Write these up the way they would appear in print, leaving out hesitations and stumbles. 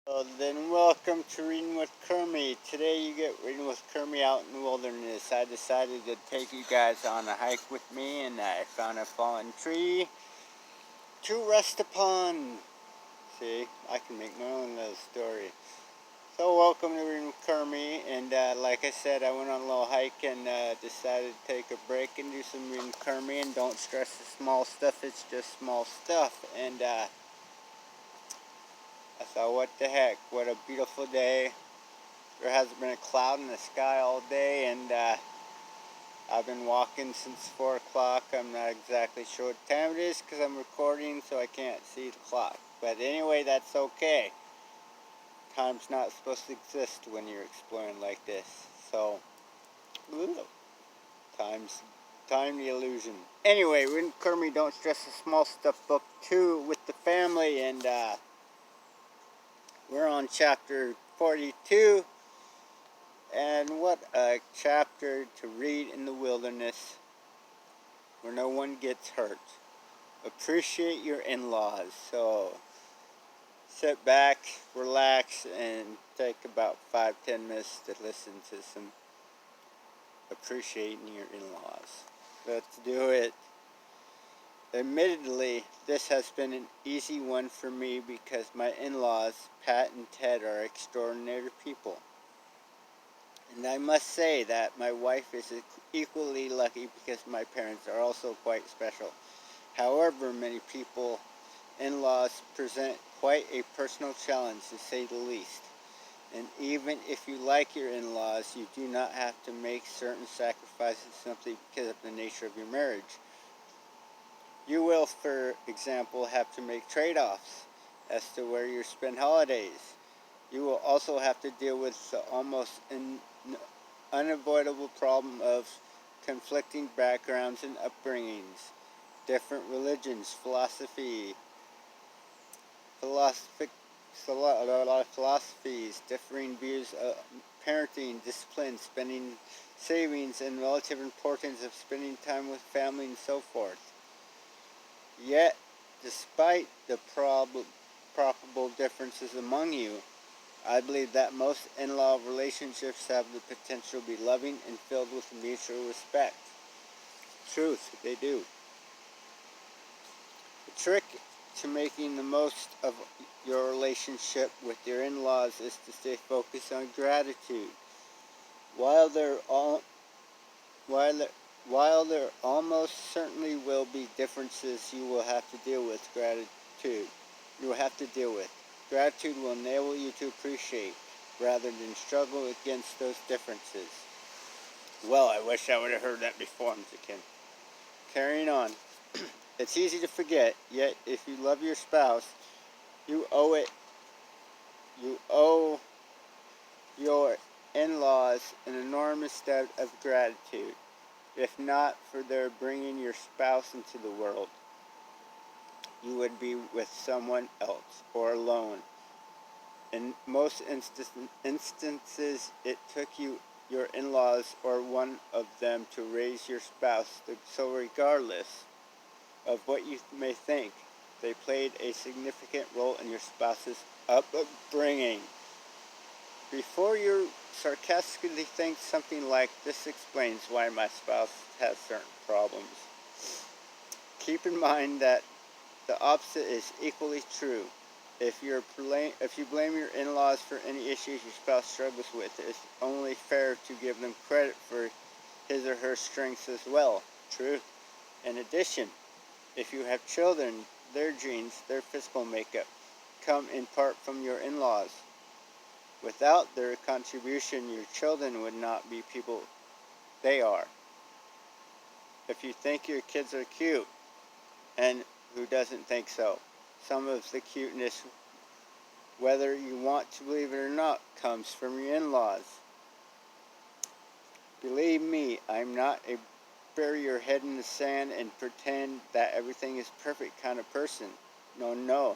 So then welcome to Reading with Kermie. Today you get Reading with Kermie out in the wilderness. I decided to take you guys on a hike with me, and I found a fallen tree to rest upon. See, I can make my own little story. So welcome to Reading with Kermie, and like I said, I went on a little hike and decided to take a break and do some Reading with Kermie, and don't stress the small stuff, it's just small stuff. And I thought, what the heck, what a beautiful day. There hasn't been a cloud in the sky all day, and I've been walking since 4 o'clock. I'm not exactly sure what time it is because I'm recording, so I can't see the clock. But anyway, that's okay. Time's not supposed to exist when you're exploring like this. So, time the illusion. Anyway, we're in Kermie, Don't Stress the Small Stuff, Book 2 with the family, and we're on chapter 42. And what a chapter to read in the wilderness where no one gets hurt. Appreciate your in-laws. So sit back, relax, and take about 5-10 minutes to listen to some appreciating your in-laws. Let's do it. Admittedly, this has been an easy one for me because my in-laws, Pat and Ted, are extraordinary people. And I must say that my wife is equally lucky because my parents are also quite special. However, many people, in-laws, present quite a personal challenge to say the least. And even if you like your in-laws, you do not have to make certain sacrifices simply because of the nature of your marriage. You will, for example, have to make trade-offs as to where you spend holidays. You will also have to deal with the almost unavoidable problem of conflicting backgrounds and upbringings, different religions, philosophies, differing views of parenting, discipline, spending, savings, and relative importance of spending time with family and so forth. Yet, despite the probable differences among you, I believe that most in-law relationships have the potential to be loving and filled with mutual respect. Truth, they do. The trick to making the most of your relationship with your in-laws is to stay focused on gratitude. While there almost certainly will be differences you will have to deal with, Gratitude will enable you to appreciate rather than struggle against those differences. Well, I wish I would have heard that before, Mr. Kim. Carrying on. It's easy to forget, yet if you love your spouse, you owe your in-laws an enormous debt of gratitude, if not for their bringing your spouse into the world. You would be with someone else or alone. In most instances, it took your in-laws or one of them to raise your spouse, so regardless of what you may think, they played a significant role in your spouse's upbringing. Before you sarcastically think something like, "This explains why my spouse has certain problems," keep in mind that the opposite is equally true. If you blame your in-laws for any issues your spouse struggles with, it's only fair to give them credit for his or her strengths as well. True. In addition, if you have children, their genes, their physical makeup, come in part from your in-laws. Without their contribution, your children would not be people they are. If you think your kids are cute, and who doesn't think so? Some of the cuteness, whether you want to believe it or not, comes from your in-laws. Believe me, I'm not a bury your head in the sand and pretend that everything is perfect kind of person. No.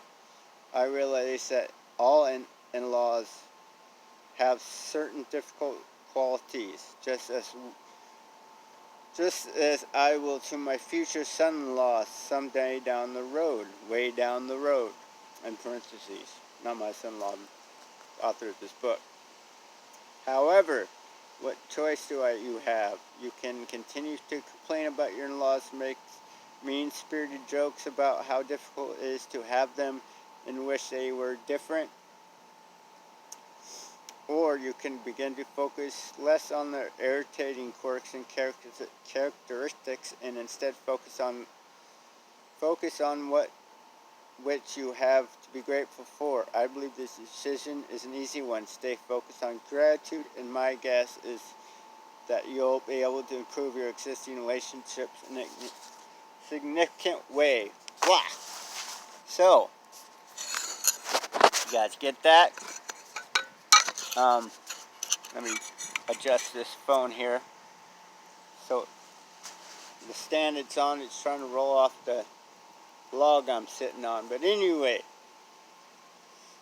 I realize that all in-laws have certain difficult qualities, just as I will to my future son-in-law someday down the road, way down the road, in parentheses, not my son-in-law, author of this book. However, what choice do you have? You can continue to complain about your in-laws, make mean-spirited jokes about how difficult it is to have them and wish they were different. Or you can begin to focus less on their irritating quirks and characteristics and instead focus on which you have to be grateful for. I believe this decision is an easy one. Stay focused on gratitude, and my guess is that you'll be able to improve your existing relationships in a significant way. Blah. So, you guys get that? Let me adjust this phone here. So, the stand it's on, it's trying to roll off the log I'm sitting on. But anyway,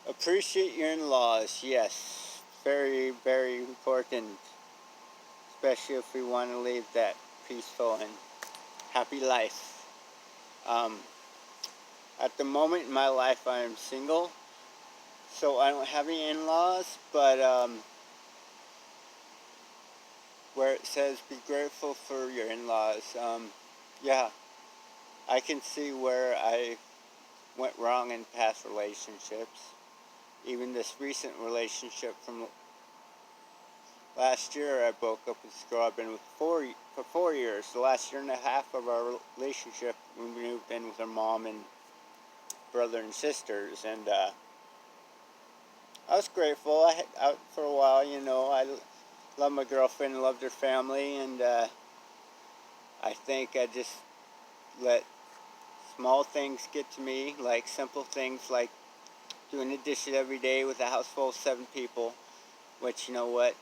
appreciate your in-laws. Yes, very, very important. Especially if we want to live that peaceful and happy life. At the moment in my life, I am single, so I don't have any in-laws, but where it says be grateful for your in-laws, yeah, I can see where I went wrong in past relationships. Even this recent relationship from last year, I broke up with this girl I've been with for 4 years. The last year and a half of our relationship, we moved in with her mom and brother and sisters, and I was grateful. I had out for a while, you know. I love my girlfriend and loved her family, and I think I just let small things get to me, like simple things like doing the dishes every day with a house full of 7 people, which, you know what,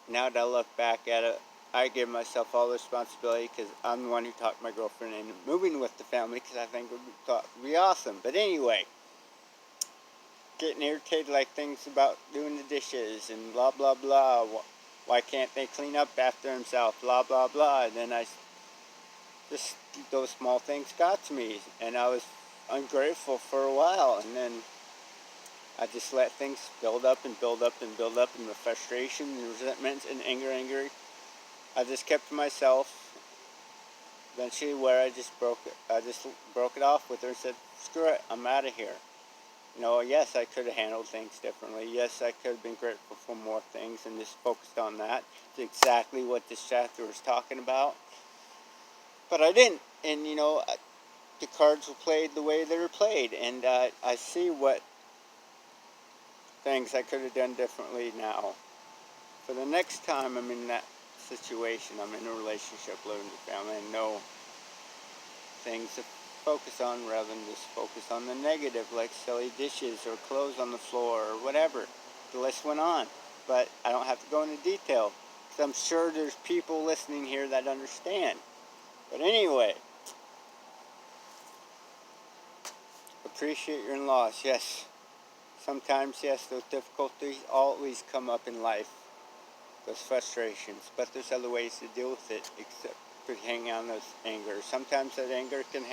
now that I look back at it, I give myself all the responsibility because I'm the one who talked my girlfriend into moving with the family because I think it would be awesome. But anyway, getting irritated like things about doing the dishes and blah, blah, blah. Why can't they clean up after themselves? Blah, blah, blah. And then just those small things got to me. And I was ungrateful for a while. And then I just let things build up and build up and build up. And the frustration and resentment and anger, I just kept to myself. Eventually, where I just broke it off with her and said, screw it, I'm out of here. You know, yes, I could have handled things differently. Yes, I could have been grateful for more things and just focused on that. It's exactly what this chapter was talking about. But I didn't. And, you know, the cards were played the way they were played. And I see what things I could have done differently now. For the next time I'm in that situation, I'm in a relationship, living with family, and know things to focus on rather than just focus on the negative, like silly dishes or clothes on the floor or whatever. The list went on, but I don't have to go into detail because I'm sure there's people listening here that understand. But anyway, appreciate your in-laws. Yes, sometimes, yes, those difficulties always come up in life, those frustrations, but there's other ways to deal with it except for hanging on those anger. Sometimes that anger can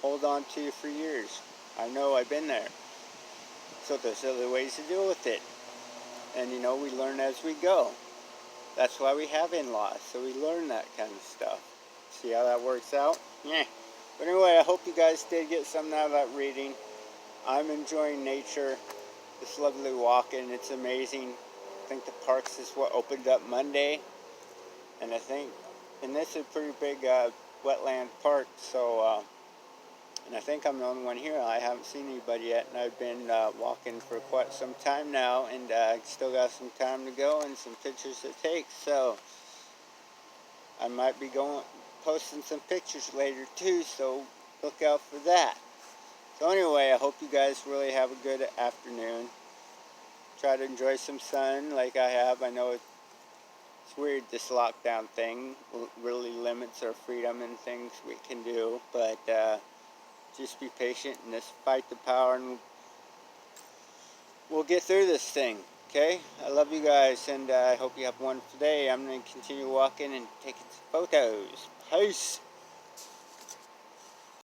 hold on to you for years. I know, I've been there. So there's other ways to deal with it. And, you know, we learn as we go. That's why we have in-laws, so we learn that kind of stuff. See how that works out? Yeah. But anyway, I hope you guys did get something out of that reading. I'm enjoying nature. This lovely walking. It's amazing. I think the parks is what opened up Monday. And this is a pretty big wetland park, so, and I think I'm the only one here. I haven't seen anybody yet, and I've been walking for quite some time now, and I still got some time to go and some pictures to take, so I might be posting some pictures later too, so look out for that. So anyway, I hope you guys really have a good afternoon. Try to enjoy some sun like I have. I know it's weird, this lockdown thing really limits our freedom and things we can do, but just be patient and just fight the power, and we'll get through this thing, okay? I love you guys, and I hope you have a wonderful day. I'm going to continue walking and taking some photos. Peace!